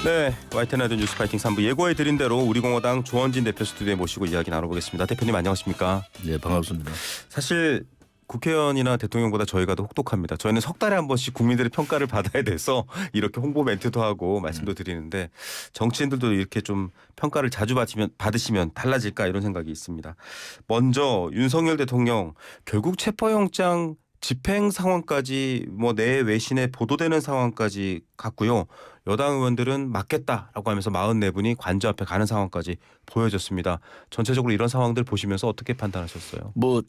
네, YTN 뉴스 파이팅 3부 예고해드린 대로 우리공화당 조원진 대표 스튜디오에 모시고 이야기 나눠보겠습니다. 대표님 안녕하십니까? 네, 반갑습니다. 사실 국회의원이나 대통령보다 저희가 더 혹독합니다. 저희는 석 달에 한 번씩 국민들의 평가를 받아야 돼서 이렇게 홍보 멘트도 하고 말씀도 드리는데 정치인들도 이렇게 좀 평가를 자주 받으시면 달라질까 이런 생각이 있습니다. 먼저 윤석열 대통령 결국 체포영장 집행 상황까지 내 외신에 보도되는 상황까지 갔고요. 여당 의원들은 맞겠다라고 하면서 44분이 관저 앞에 가는 상황까지 보여졌습니다. 전체적으로 이런 상황들 보시면서 어떻게 판단하셨어요? 뭐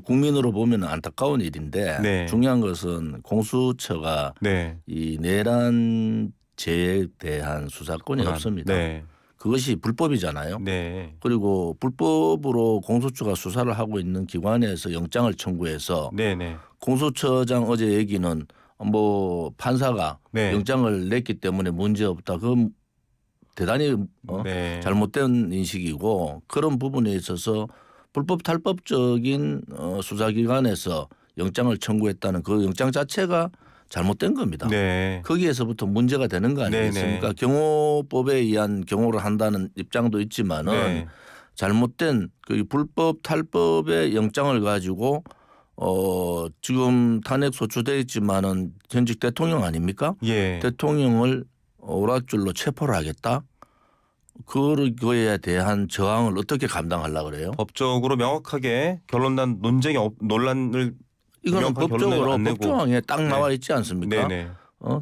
국민으로 보면 안타까운 일인데 네. 중요한 것은 공수처가 네. 이 내란죄에 대한 수사권이 없습니다. 네. 그것이 불법이잖아요. 네. 그리고 불법으로 공수처가 수사를 하고 있는 기관에서 영장을 청구해서 네네. 공수처장 어제 얘기는 판사가 네. 영장을 냈기 때문에 문제 없다. 그건 대단히 네. 잘못된 인식이고 그런 부분에 있어서 불법 탈법적인 수사기관에서 영장을 청구했다는 그 영장 자체가 잘못된 겁니다. 네. 거기에서부터 문제가 되는 거 아니겠습니까? 네네. 경호법에 의한 경호를 한다는 입장도 있지만은 네. 잘못된 그 불법 탈법의 영장을 가지고 지금 탄핵 소추돼 있지만은 현직 대통령 아닙니까? 예. 대통령을 오랏줄로 체포를 하겠다. 그거에 대한 저항을 어떻게 감당하려고 그래요? 법적으로 명확하게 결론난 논란을 이거는 명확한 결론을 법적으로 안 내고. 법조항에 딱 네. 나와 있지 않습니까? 네네.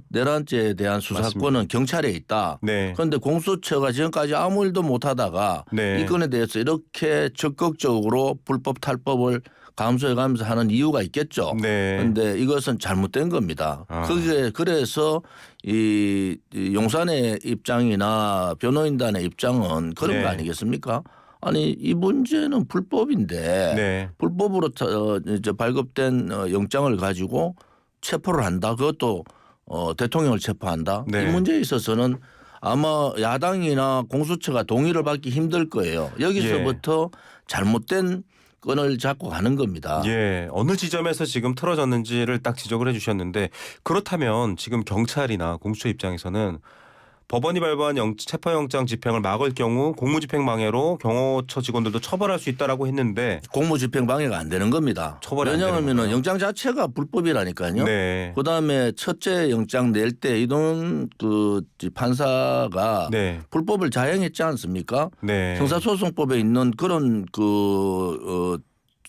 내란죄에 대한 수사권은 맞습니다. 경찰에 있다. 네. 그런데 공수처가 지금까지 아무 일도 못하다가 네. 이 건에 대해서 이렇게 적극적으로 불법 탈법을 감수해가면서 하는 이유가 있겠죠. 네. 그런데 이것은 잘못된 겁니다. 아. 그게 그래서 이 용산의 입장이나 변호인단의 입장은 그런 네. 거 아니겠습니까? 아니 이 문제는 불법인데 네. 불법으로 이제 발급된 영장을 가지고 체포를 한다. 그것도 대통령을 체포한다. 네. 이 문제에 있어서는 아마 야당이나 공수처가 동의를 받기 힘들 거예요. 여기서부터 잘못된 건을 잡고 가는 겁니다. 예, 어느 지점에서 지금 틀어졌는지를 딱 지적을 해주셨는데 그렇다면 지금 경찰이나 공수처 입장에서는 법원이 발부한 체포영장 집행을 막을 경우 공무집행방해로 경호처 직원들도 처벌할 수 있다라고 했는데 공무집행 방해가 안 되는 겁니다. 처벌이 안 되는 왜냐하면 건가요? 영장 자체가 불법이라니까요. 네. 그다음에 첫째 영장 낼 때 이동 그 판사가 네. 불법을 자행했지 않습니까? 네. 형사소송법에 있는 그런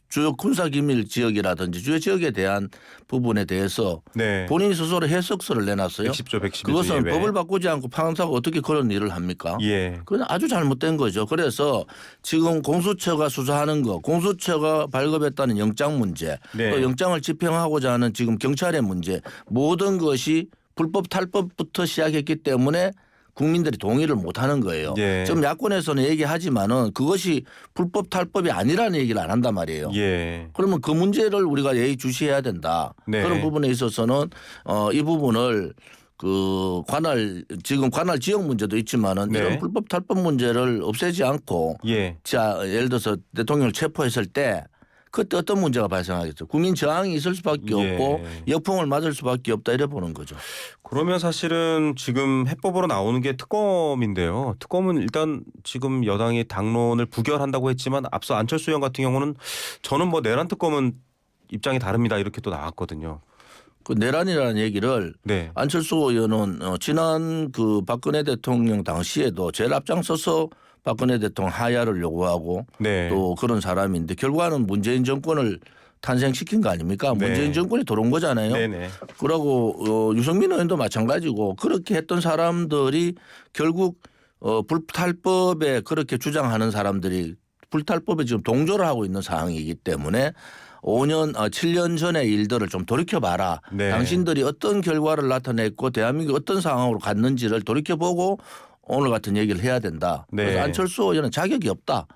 주요 군사기밀 지역이라든지 주요 지역에 대한 부분에 대해서 네. 본인이 스스로 해석서를 내놨어요. 110조 111조 그것은 예외. 법을 바꾸지 않고 판사가 어떻게 그런 일을 합니까? 예. 그건 아주 잘못된 거죠. 그래서 지금 공수처가 수사하는 거, 공수처가 발급했다는 영장 문제, 네. 또 영장을 집행하고자 하는 지금 경찰의 문제, 모든 것이 불법 탈법부터 시작했기 때문에 국민들이 동의를 못하는 거예요. 예. 지금 야권에서는 얘기하지만은 그것이 불법 탈법이 아니라는 얘기를 안 한단 말이에요. 예. 그러면 그 문제를 우리가 예의주시해야 된다. 네. 그런 부분에 있어서는 이 부분을 지금 관할 지역 문제도 있지만은 네. 이런 불법 탈법 문제를 없애지 않고 예. 자 예를 들어서 대통령을 체포했을 때 그때 어떤 문제가 발생하겠죠. 국민 저항이 있을 수밖에 예. 없고 역풍을 맞을 수밖에 없다 이래 보는 거죠. 그러면 사실은 지금 해법으로 나오는 게 특검인데요. 특검은 일단 지금 여당이 당론을 부결한다고 했지만 앞서 안철수 의원 같은 경우는 저는 내란 특검은 입장이 다릅니다 이렇게 또 나왔거든요. 그 내란이라는 얘기를 네. 안철수 의원은 지난 그 박근혜 대통령 당시에도 제일 앞장서서 박근혜 대통령 하야를 요구하고 네. 또 그런 사람인데 결과는 문재인 정권을 탄생시킨 거 아닙니까? 네. 문재인 정권이 들어온 거잖아요. 네네. 그러고 유승민 의원도 마찬가지고 그렇게 했던 사람들이 결국 불탈법에 그렇게 주장하는 사람들이 불탈법에 지금 동조를 하고 있는 상황이기 때문에 7년 전의 일들을 좀 돌이켜봐라. 네. 당신들이 어떤 결과를 나타냈고 대한민국이 어떤 상황으로 갔는지를 돌이켜보고 오늘 같은 얘기를 해야 된다. 네. 그래서 안철수 의원은 자격이 없다.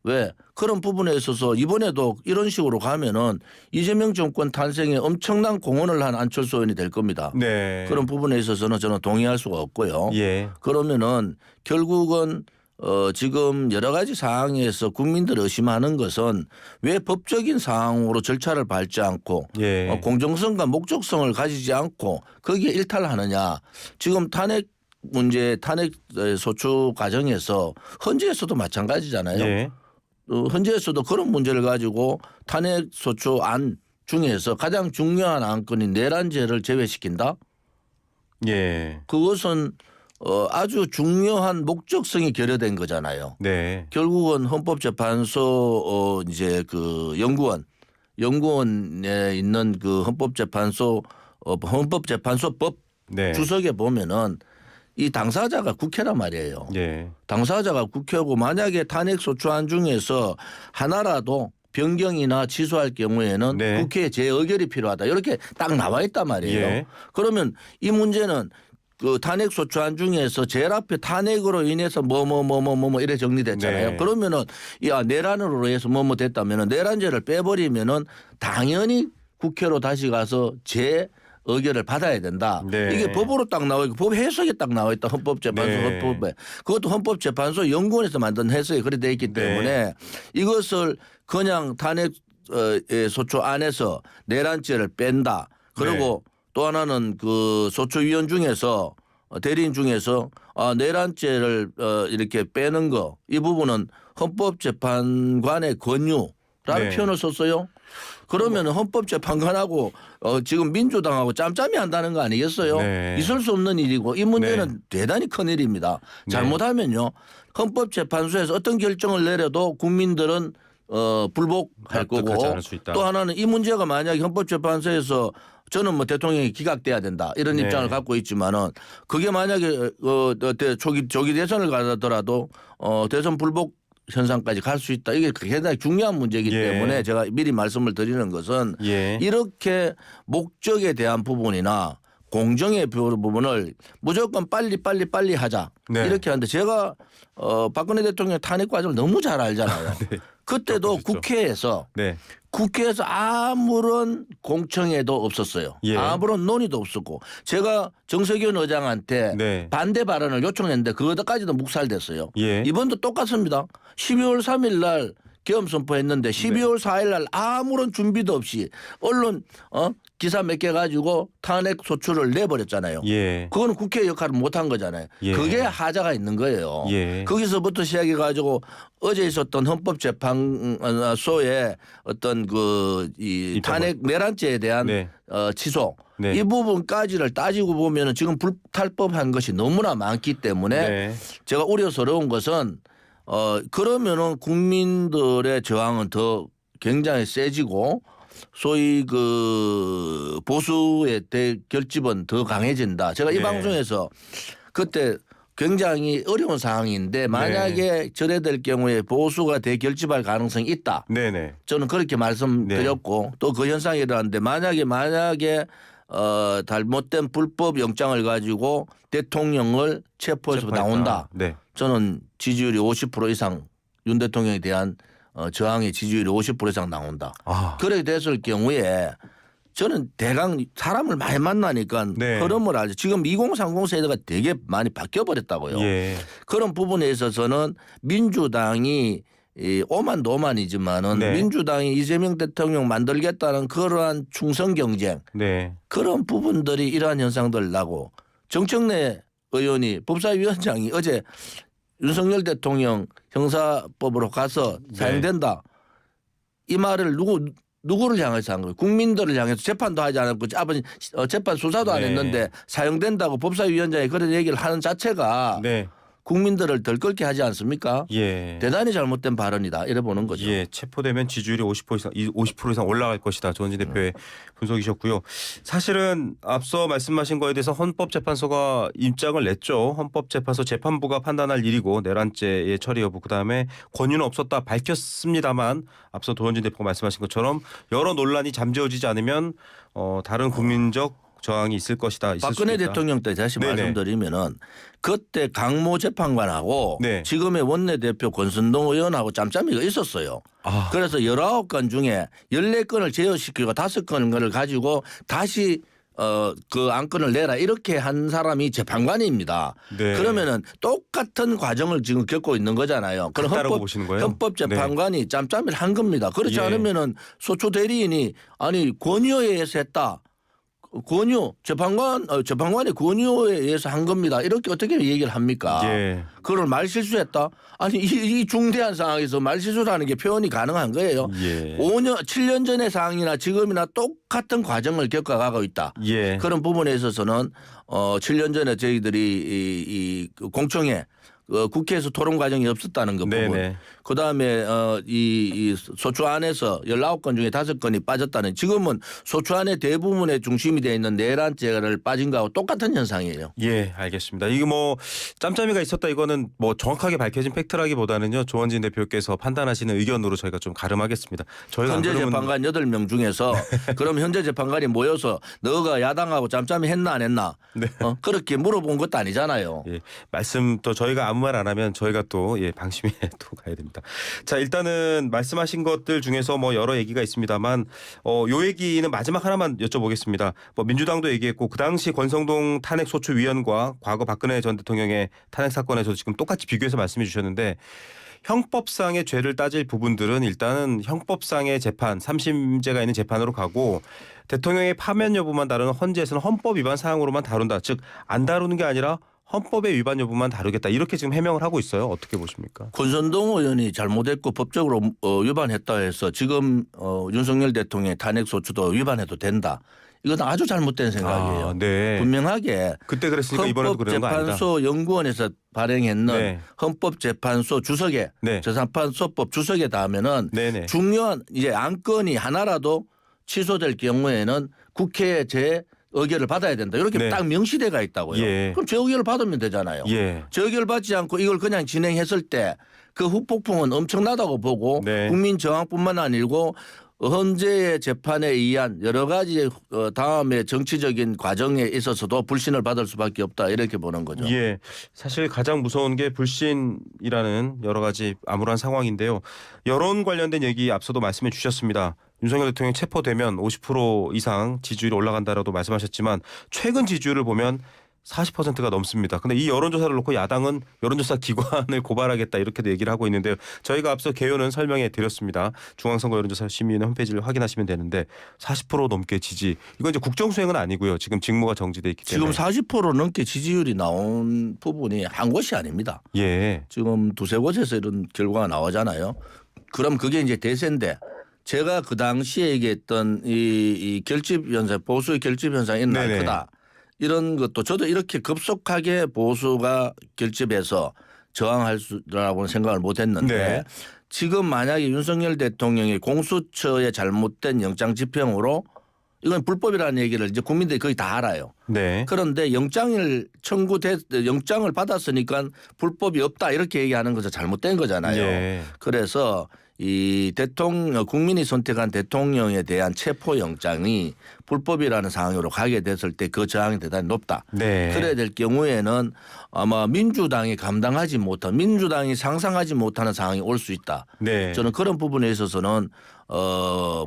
왜? 그런 부분에 있어서 이번에도 이런 식으로 가면은 이재명 정권 탄생에 엄청난 공헌을 한 안철수 의원이 될 겁니다. 네. 그런 부분에 있어서는 저는 동의할 수가 없고요. 예. 그러면은 결국은 지금 여러 가지 상황에서 국민들이 의심하는 것은 왜 법적인 상황으로 절차를 밟지 않고 예. 공정성과 목적성을 가지지 않고 거기에 일탈하느냐. 지금 탄핵 문제 탄핵 소추 과정에서 헌재에서도 마찬가지잖아요. 예. 헌재에서도 그런 문제를 가지고 탄핵 소추 안 중에서 가장 중요한 안건인 내란죄를 제외시킨다. 예. 그것은 아주 중요한 목적성이 결여된 거잖아요. 네. 결국은 헌법재판소 이제 그 연구원에 있는 그 헌법재판소법 네. 주석에 보면은 이 당사자가 국회란 말이에요. 예. 당사자가 국회고 만약에 탄핵 소추안 중에서 하나라도 변경이나 취소할 경우에는 네. 국회의 재의결이 필요하다. 이렇게 딱 나와 있단 말이에요. 예. 그러면 이 문제는 그 탄핵 소추안 중에서 제일 앞에 탄핵으로 인해서 뭐 이래 정리됐잖아요. 네. 그러면은 야 내란으로 해서 뭐 됐다면은 내란죄를 빼버리면은 당연히 국회로 다시 가서 의결을 받아야 된다. 네. 이게 법으로 딱 나와 있고 법 해석에 딱 나와 있다. 헌법재판소 네. 헌법에. 그것도 헌법재판소 연구원에서 만든 해석이 그래 돼 있기 때문에 네. 이것을 그냥 탄핵 소추 안에서 내란죄를 뺀다. 그리고 네. 또 하나는 그 소추위원 중에서 대리인 중에서 내란죄를 이렇게 빼는 거 이 부분은 헌법재판관의 권유라는 네. 표현을 썼어요. 그러면 헌법재판관하고 지금 민주당하고 짬짬이 한다는 거 아니겠어요? 네. 있을 수 없는 일이고 이 문제는 대단히 큰 일입니다. 네. 잘못하면요. 헌법재판소에서 어떤 결정을 내려도 국민들은 불복할 거고 납득하지 않을 수 있다. 또 하나는 이 문제가 만약에 헌법재판소에서 저는 뭐 대통령이 기각돼야 된다 이런 네. 입장을 갖고 있지만은 그게 만약에 조기 대선을 가더라도 대선 불복 현상까지 갈 수 있다. 이게 대단히 중요한 문제이기 예. 때문에 제가 미리 말씀을 드리는 것은 예. 이렇게 목적에 대한 부분이나 공정의 부분을 무조건 빨리 하자. 네. 이렇게 하는데 제가 박근혜 대통령 탄핵 과정을 너무 잘 알잖아요. 네. 그때도 겪으셨죠. 국회에서 아무런 공청회도 없었어요. 예. 아무런 논의도 없었고 제가 정세균 의장한테 네. 반대 발언을 요청했는데 그것까지도 묵살됐어요. 예. 이번도 똑같습니다. 12월 3일 날 계엄 선포했는데 12월 4일 날 아무런 준비도 없이 언론 기사 몇 개 가지고 탄핵 소추를 내버렸잖아요. 예. 그거는 국회 역할을 못한 거잖아요. 예. 그게 하자가 있는 거예요. 예. 거기서부터 시작해 가지고 어제 있었던 헌법재판소의 어떤 이 탄핵 내란죄에 대한 네. 취소 네. 이 부분까지를 따지고 보면은 지금 불탈법한 것이 너무나 많기 때문에 네. 제가 우려스러운 것은 그러면은 국민들의 저항은 더 굉장히 세지고 소위 그 보수의 결집은 더 강해진다. 제가 이 네. 방송에서 그때 굉장히 어려운 상황인데 만약에 절해될 경우에 보수가 대결집할 가능성이 있다. 네네. 저는 그렇게 말씀드렸고 또 그 현상이 일어났는데 만약에 잘못된 불법 영장을 가지고 대통령을 체포해서 나온다. 네. 저는 지지율이 50% 이상 윤 대통령에 대한 저항의 지지율이 50% 이상 나온다. 그렇게 됐을 경우에 저는 대강 사람을 많이 만나니까 네. 흐름을 알죠. 지금 2030 세대가 되게 많이 바뀌어 버렸다고요. 예. 그런 부분에 있어서는 민주당이 오만도만이지만은 네. 민주당이 이재명 대통령 만들겠다는 그러한 충성 경쟁 네. 그런 부분들이 이러한 현상들 나고 정청래 의원이 법사위원장이 어제 윤석열 대통령 형사법으로 가서 사용된다. 이 말을 누구를 향해서 한 거예요? 국민들을 향해서 재판도 하지 않았고 재판 수사도 안 네. 했는데 사용된다고 법사위원장이 그런 얘기를 하는 자체가 네. 국민들을 덜끓게 하지 않습니까? 예. 대단히 잘못된 발언이다. 이래 보는 거죠. 예, 체포되면 지지율이 50% 이상 올라갈 것이다. 조원진 대표의 분석이셨고요. 사실은 앞서 말씀하신 거에 대해서 헌법재판소가 입장을 냈죠. 헌법재판소 재판부가 판단할 일이고 내란죄의 처리 여부 그다음에 권유는 없었다 밝혔습니다만 앞서 조원진 대표가 말씀하신 것처럼 여러 논란이 잠재워지지 않으면 다른 국민적 저항이 있을 것이다. 박근혜 대통령 때 다시 네네. 말씀드리면은 그때 강모 재판관하고 네. 지금의 원내대표 권선동 의원하고 짬짬이가 있었어요. 그래서 19건 중에 14건을 제어시키고 5건을 가지고 다시 그 안건을 내라 이렇게 한 사람이 재판관입니다. 네. 그러면은 똑같은 과정을 지금 겪고 있는 거잖아요. 그럼 같다라고 보시는 거예요? 헌법재판관이 짬짬이를 한 겁니다. 그렇지 예. 않으면은 소추 대리인이 아니 권유에 의해서 했다. 권유 재판관의 권유에 의해서 한 겁니다. 이렇게 어떻게 얘기를 합니까? 예. 그걸 말실수했다? 아니 이 중대한 상황에서 말실수라는 게 표현이 가능한 거예요. 예. 7년 전의 상황이나 지금이나 똑같은 과정을 겪어가고 있다. 예. 그런 부분에 있어서는 7년 전에 저희들이 이 공청회 국회에서 토론 과정이 없었다는 것 부분. 네네. 그다음에 이 소추안에서 19건 중에 5건이 빠졌다는 지금은 소추안의 대부분의 중심이 되어 있는 내란죄를 빠진 거하고 똑같은 현상이에요. 예, 알겠습니다. 이게 뭐 짬짬이가 있었다 이거는 뭐 정확하게 밝혀진 팩트라기보다는요. 조원진 대표께서 판단하시는 의견으로 저희가 좀 가름하겠습니다. 저희가 현재 안 그러면 재판관 8명 중에서 그럼 현재 재판관이 모여서 너가 야당하고 짬짬이 했나 안 했나 네. 그렇게 물어본 것도 아니잖아요. 예, 말씀 또 저희가 아무 말 안 하면 저희가 또 방심에 또 가야 됩니다. 자, 일단은 말씀하신 것들 중에서 뭐 여러 얘기가 있습니다만 요 얘기는 마지막 하나만 여쭤보겠습니다. 뭐 민주당도 얘기했고 그 당시 권성동 탄핵소추위원과 과거 박근혜 전 대통령의 탄핵 사건에서 지금 똑같이 비교해서 말씀해 주셨는데 형법상의 죄를 따질 부분들은 일단은 형법상의 재판, 3심제가 있는 재판으로 가고 대통령의 파면 여부만 다루는 헌재에서는 헌법 위반 사항으로만 다룬다. 즉 안 다루는 게 아니라 헌법의 위반 여부만 다루겠다. 이렇게 지금 해명을 하고 있어요. 어떻게 보십니까? 권선동 의원이 잘못했고 법적으로 위반했다 해서 지금 윤석열 대통령의 탄핵소추도 위반해도 된다. 이건 아주 잘못된 생각이에요. 아, 네. 분명하게 그때 그랬으니까 이번에도 그러는 거 아니다. 헌법재판소 연구원에서 발행했는 네. 헌법재판소 주석에 네. 재판소법 주석에 닿으면은 네네. 중요한 이제 안건이 하나라도 취소될 경우에는 국회의 제 의결을 받아야 된다. 이렇게 네. 딱 명시돼가 있다고요. 예. 그럼 제 의결을 받으면 되잖아요. 예. 제 의결 받지 않고 이걸 그냥 진행했을 때 그 후폭풍은 엄청나다고 보고 네. 국민 저항뿐만 아니고 헌재의 재판에 의한 여러 가지 다음에 정치적인 과정에 있어서도 불신을 받을 수밖에 없다 이렇게 보는 거죠. 예. 사실 가장 무서운 게 불신이라는 여러 가지 암울한 상황인데요. 여론 관련된 얘기 앞서도 말씀해 주셨습니다. 윤석열 대통령이 체포되면 50% 이상 지지율이 올라간다라고 말씀하셨지만 최근 지지율을 보면 40%가 넘습니다. 근데 이 여론조사를 놓고 야당은 여론조사 기관을 고발하겠다 이렇게도 얘기를 하고 있는데요. 저희가 앞서 개요는 설명해 드렸습니다. 중앙선거 여론조사 심의위원회 홈페이지를 확인하시면 되는데 40% 넘게 지지. 이건 이제 국정수행은 아니고요. 지금 직무가 정지돼 있기 지금 때문에. 40% 넘게 지지율이 나온 부분이 한 곳이 아닙니다. 예. 지금 두세 곳에서 이런 결과가 나오잖아요. 그럼 그게 이제 대세인데 제가 그 당시에 얘기했던 이 결집 현상, 보수의 결집 현상이 있나 네네. 크다. 이런 것도 저도 이렇게 급속하게 보수가 결집해서 저항할 수라고는 생각을 못 했는데 네. 지금 만약에 윤석열 대통령이 공수처의 잘못된 영장 집행으로 이건 불법이라는 얘기를 이제 국민들이 거의 다 알아요. 네. 그런데 영장을 영장을 받았으니까 불법이 없다 이렇게 얘기하는 것은 잘못된 거잖아요. 예. 그래서 이 국민이 선택한 대통령에 대한 체포 영장이 불법이라는 상황으로 가게 됐을 때 그 저항이 대단히 높다. 네. 그래야 될 경우에는 아마 민주당이 감당하지 못한 민주당이 상상하지 못하는 상황이 올 수 있다. 네. 저는 그런 부분에 있어서는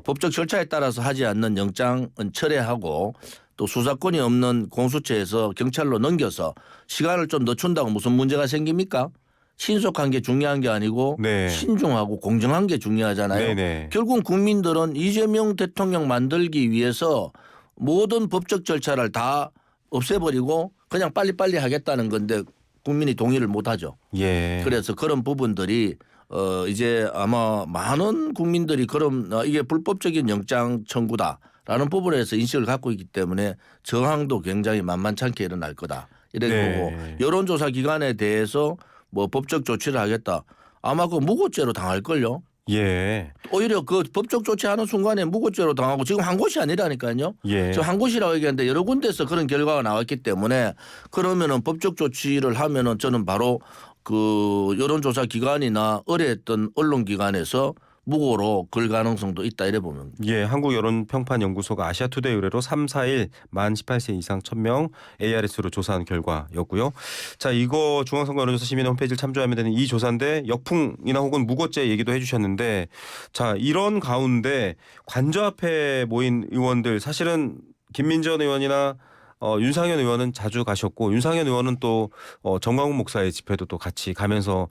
법적 절차에 따라서 하지 않는 영장은 철회하고 또 수사권이 없는 공수처에서 경찰로 넘겨서 시간을 좀 늦춘다고 무슨 문제가 생깁니까? 신속한 게 중요한 게 아니고 네. 신중하고 공정한 게 중요하잖아요. 네네. 결국 국민들은 이재명 대통령 만들기 위해서 모든 법적 절차를 다 없애버리고 그냥 빨리빨리 하겠다는 건데 국민이 동의를 못 하죠. 예. 그래서 그런 부분들이 이제 아마 많은 국민들이 그럼 이게 불법적인 영장 청구다라는 부분에서 인식을 갖고 있기 때문에 저항도 굉장히 만만찮게 일어날 거다. 이렇게 네. 보고 여론조사 기관에 대해서 뭐 법적 조치를 하겠다. 아마 그 무고죄로 당할걸요. 예. 오히려 그 법적 조치하는 순간에 무고죄로 당하고 지금 한 곳이 아니라니까요. 예. 지금 한 곳이라고 얘기하는데 여러 군데서 그런 결과가 나왔기 때문에 그러면은 법적 조치를 하면은 저는 바로 그 여론조사 기관이나 의뢰했던 언론기관에서 무고로 걸 가능성도 있다 이래 보면. 예, 한국여론평판연구소가 아시아투데이 의뢰로 3, 4일 만 18세 이상 1000명 ARS로 조사한 결과였고요. 자, 이거 중앙선거 여론조사 시민회 홈페이지를 참조하면 되는 이 조사인데 역풍이나 혹은 무고죄 얘기도 해주셨는데 자, 이런 가운데 관저 앞에 모인 의원들 사실은 김민전 의원이나 윤상현 의원은 자주 가셨고 윤상현 의원은 또 정광훈 목사의 집회도 또 같이 가면서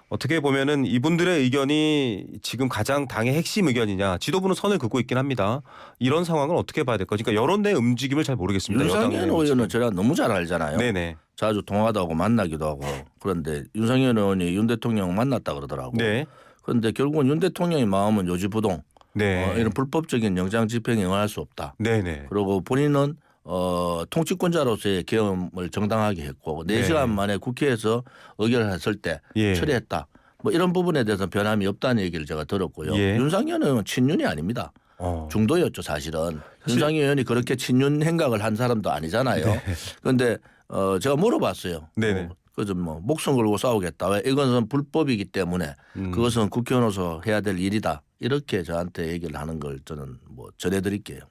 어떻게 보면은 이분들의 의견이 지금 가장 당의 핵심 의견이냐 지도부는 선을 긋고 있긴 합니다. 이런 상황을 어떻게 봐야 될까? 그러니까 여론 내 움직임을 잘 모르겠습니다. 윤상현 여당의 의원은 움직임. 제가 너무 잘 알잖아요. 네네. 자주 통화도 하고 만나기도 하고 그런데 윤상현 의원이 윤 대통령 만났다 그러더라고. 네. 그런데 결국은 윤 대통령의 마음은 요지부동 네. 이런 불법적인 영장 집행에 응할 수 없다. 네네. 그리고 본인은 통치권자로서의 경험을 정당하게 했고 4시간 만에 국회에서 의결했을 때 예. 처리했다. 뭐 이런 부분에 대해서 변함이 없다는 얘기를 제가 들었고요. 예. 윤상현 의원은 친윤이 아닙니다. 중도였죠 사실은. 윤상현 의원이 그렇게 친윤 행각을 한 사람도 아니잖아요. 그런데 제가 물어봤어요. 네네. 그래서 뭐 목숨 걸고 싸우겠다. 왜 이것은 불법이기 때문에 그것은 국회의원으로서 해야 될 일이다. 이렇게 저한테 얘기를 하는 걸 저는 뭐 전해드릴게요.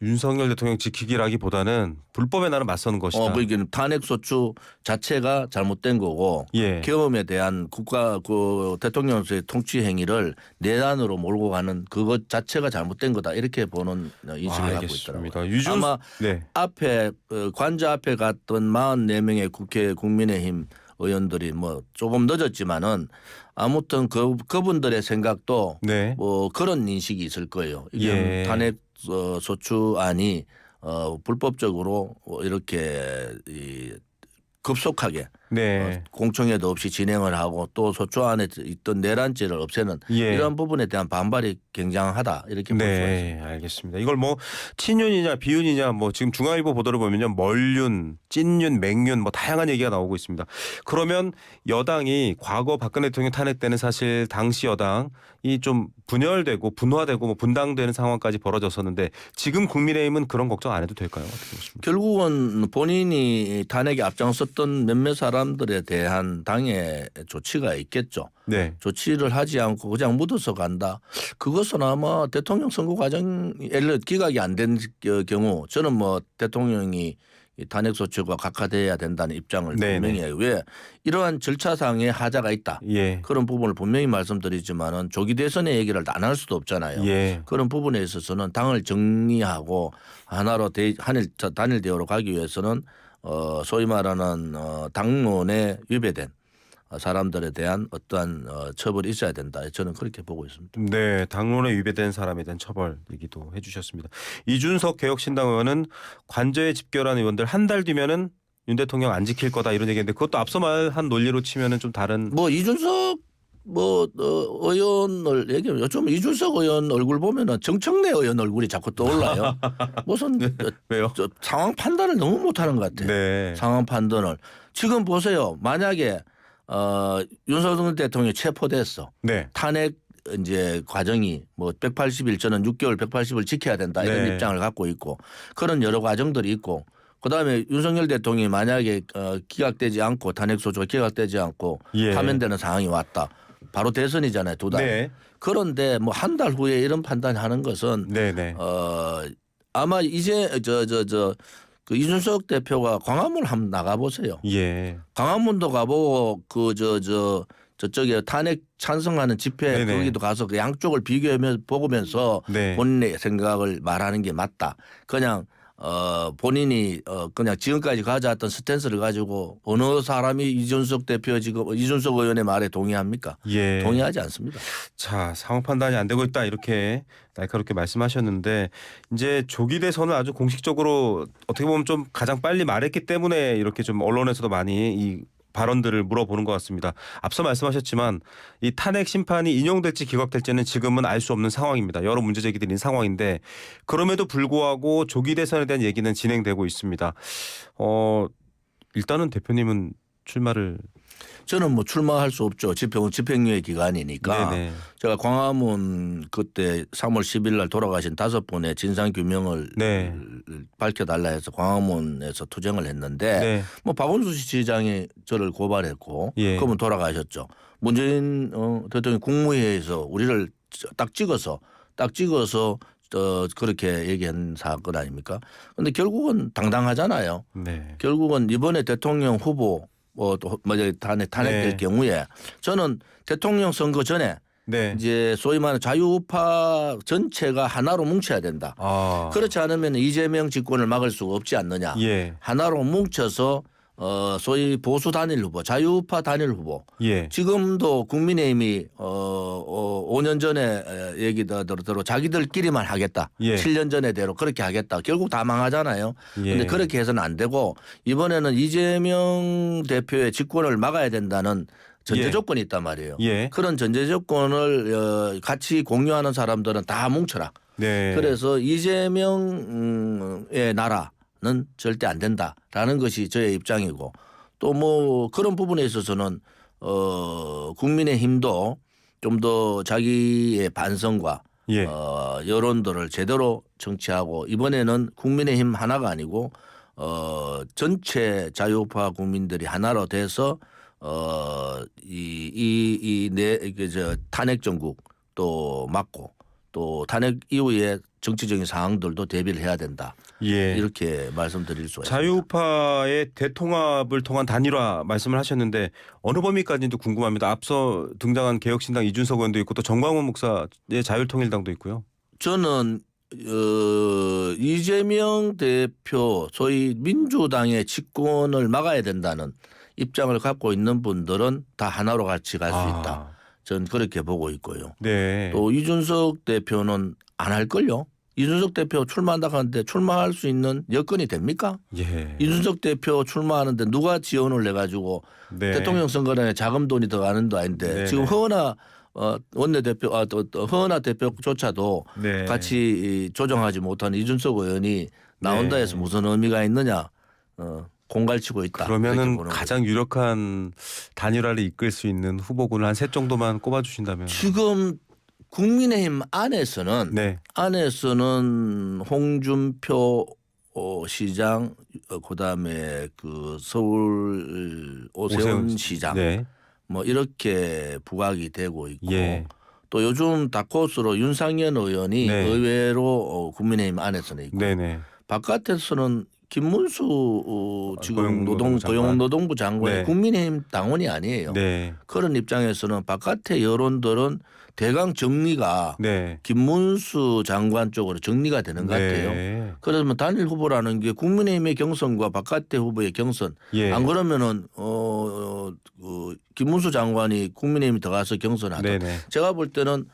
윤석열 대통령 지키기라기보다는 불법에 나는 맞서는 것이다. 뭐 이게 탄핵소추 자체가 잘못된 거고 예. 계엄에 대한 국가 그 대통령의 통치 행위를 내란으로 몰고 가는 그것 자체가 잘못된 거다 이렇게 보는 인식을 갖고 있더라고요. 아마 네. 앞에 관저 앞에 갔던 44명의 국회 국민의힘 의원들이 뭐 조금 늦었지만은 아무튼 그분들의 생각도 네. 뭐 그런 인식이 있을 거예요. 이게 예. 탄핵 소추안이 불법적으로 이렇게 급속하게 네. 공청회도 없이 진행을 하고 또 소추안에 있던 내란죄를 없애는 예. 이런 부분에 대한 반발이 굉장하다 이렇게 볼 수가 있습니다. 네, 알겠습니다. 이걸 뭐 친윤이냐 비윤이냐 뭐 지금 중앙일보 보도를 보면요 멀윤, 찐윤, 맹윤 뭐 다양한 얘기가 나오고 있습니다. 그러면 여당이 과거 박근혜 대통령 탄핵 때는 사실 당시 여당이 좀 분열되고 분화되고 뭐 분당되는 상황까지 벌어졌었는데 지금 국민의힘은 그런 걱정 안 해도 될까요? 어떻게 보십니까? 결국은 본인이 탄핵에 앞장섰던 몇몇 사람들에 대한 당의 조치가 있겠죠. 네. 조치를 하지 않고 그냥 묻어서 간다. 그것은 아마 대통령 선거 과정 예를 기각이 안 된 경우 저는 뭐 대통령이 탄핵 소추가 각하돼야 된다는 입장을 분명히 해요. 왜 이러한 절차상의 하자가 있다. 예. 그런 부분을 분명히 말씀드리지만은 조기 대선의 얘기를 안 할 수도 없잖아요. 예. 그런 부분에 있어서는 당을 정리하고 하나로 단일 대우로 가기 위해서는 소위 말하는 당론에 위배된 사람들에 대한 어떠한 처벌이 있어야 된다. 저는 그렇게 보고 있습니다. 네, 당론에 위배된 사람에 대한 처벌 얘기도 해주셨습니다. 이준석 개혁신당 의원은 관저에 집결한 의원들 한 달 뒤면은 윤 대통령 안 지킬 거다 이런 얘기인데 그것도 앞서 말한 논리로 치면은 좀 다른. 뭐 이준석 의원을 얘기하면 요즘 이준석 의원 얼굴 보면은 정청래 의원 얼굴이 자꾸 떠올라요. 무슨 왜요? 상황 판단을 너무 못하는 것 같아요. 네. 상황 판단을 지금 보세요. 만약에 윤석열 대통령이 체포됐어. 네. 탄핵 이제 과정이 뭐 180일 저는 6개월 180을 지켜야 된다 이런 네. 입장을 갖고 있고 그런 여러 과정들이 있고 그다음에 윤석열 대통령이 만약에 기각되지 않고 탄핵 소추가 기각되지 않고 예. 파면되는 상황이 왔다. 바로 대선이잖아요. 2달. 네. 그런데 뭐 한 달 후에 이런 판단하는 것은 네네. 아마 이제 그 이준석 대표가 광화문 한번 나가보세요. 예. 광화문도 가보고 저쪽에 탄핵 찬성하는 집회 네네. 거기도 가서 그 양쪽을 비교하면서 보면서 네. 본인의 생각을 말하는 게 맞다. 그냥 본인이 그냥 지금까지 가져왔던 스탠스를 가지고 어느 사람이 이준석 대표 지금 이준석 의원의 말에 동의합니까? 예. 동의하지 않습니다. 자, 상황 판단이 안 되고 있다 이렇게 날카롭게 말씀하셨는데 이제 조기 대선을 아주 공식적으로 어떻게 보면 좀 가장 빨리 말했기 때문에 이렇게 좀 언론에서도 많이 이 발언들을 물어보는 것 같습니다. 앞서 말씀하셨지만 이 탄핵 심판이 인용될지 기각될지는 지금은 알 수 없는 상황입니다. 여러 문제 제기들이 있는 상황인데 그럼에도 불구하고 조기 대선에 대한 얘기는 진행되고 있습니다. 일단은 대표님은 출마를 저는 뭐 출마할 수 없죠. 집행유예 기간이니까. 네네. 제가 광화문 그때 3월 10일 날 돌아가신 5분의 진상규명을 네. 밝혀달라 해서 광화문에서 투쟁을 했는데 네. 뭐 박원순 시장이 저를 고발했고 예. 그분 돌아가셨죠. 문재인 대통령이 국무회의에서 우리를 딱 찍어서 그렇게 얘기한 사건 아닙니까? 그런데 결국은 당당하잖아요. 네. 결국은 이번에 대통령 후보 탄핵될 네. 경우에 저는 대통령 선거 전에 네. 이제 소위 말하는 자유우파 전체가 하나로 뭉쳐야 된다. 아. 그렇지 않으면 이재명 집권을 막을 수가 없지 않느냐. 예. 하나로 뭉쳐서 소위 보수 단일 후보, 자유우파 단일 후보. 예. 지금도 국민의힘이 5년 전에 얘기대로 자기들끼리만 하겠다. 예. 7년 전에대로 그렇게 하겠다. 결국 다 망하잖아요. 그런데 예. 그렇게 해서는 안 되고 이번에는 이재명 대표의 집권을 막아야 된다는 전제 예. 조건이 있단 말이에요. 예. 그런 전제 조건을 같이 공유하는 사람들은 다 뭉쳐라. 네. 그래서 이재명의 나라는 절대 안 된다라는 것이 저의 입장이고 또 뭐 그런 부분에 있어서는 국민의힘도 좀 더 자기의 반성과 예. 여론들을 제대로 정치하고 이번에는 국민의힘 하나가 아니고 전체 자유우파 국민들이 하나로 돼서 탄핵 정국 또 막고 또 탄핵 이후에 정치적인 상황들도 대비를 해야 된다. 예. 이렇게 말씀드릴 수가 있습니다. 자유우파의 대통합을 통한 단일화 말씀을 하셨는데 어느 범위까지도 궁금합니다. 앞서 등장한 개혁신당 이준석 의원도 있고 또 정광훈 목사의 자율통일당도 있고요. 저는 이재명 대표 소위 민주당의 집권을 막아야 된다는 입장을 갖고 있는 분들은 다 하나로 같이 갈 수 있다. 저는 그렇게 보고 있고요. 네. 또 이준석 대표는 안 할걸요. 이준석 대표 출마한다고 하는데 출마할 수 있는 여건이 됩니까? 예. 이준석 대표 출마하는데 누가 지원을 해가지고 네. 대통령 선거에 자금 돈이 들어가는 도 아닌데 네네. 지금 허은하 원내대표 또 허은하 대표조차도 네. 같이 조정하지 못하는 이준석 의원이 나온다 네. 해서 무슨 의미가 있느냐 공갈치고 있다. 그렇게 그러면은 보는 가장 유력한 단일화를 이끌 수 있는 후보군을 한 셋 정도만 꼽아주신다면. 지금 국민의힘 안에서는 네. 홍준표 시장 그다음에 그 서울 오세훈 시장 네. 뭐 이렇게 부각이 되고 있고 예. 또 요즘 다코스로 윤상현 의원이 네. 의외로 국민의힘 안에서는 있고 네네. 바깥에서는 김문수 지금 고용노동부 장관이 네. 국민의힘 당원이 아니에요. 네. 그런 입장에서는 바깥의 여론들은 대강 정리가 네. 김문수 장관 쪽으로 정리가 되는 것 같아요. 네. 그러면 단일 후보라는 게 국민의힘의 경선과 바깥의 후보의 경선 예. 안 그러면은 김문수 장관이 국민의힘이 들어가서 경선하던 네네. 제가 볼 때는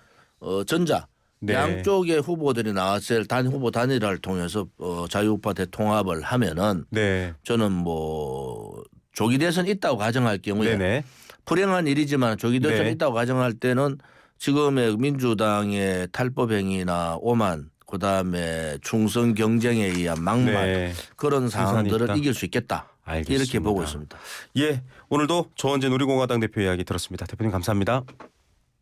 전자 네. 양쪽의 후보들이 나왔을 후보 단일화를 통해서 자유우파 대통합을 하면은 네. 저는 뭐 조기 대선 있다고 가정할 경우에 네네. 불행한 일이지만 조기 대선 네. 있다고 가정할 때는 지금의 민주당의 탈법 행위나 오만 그다음에 충성 경쟁에 의한 막말 네. 그런 상황들을 있다. 이길 수 있겠다. 알겠습니다. 이렇게 보고 있습니다. 예. 오늘도 조원재 우리공화당 대표 이야기 들었습니다. 대표님 감사합니다.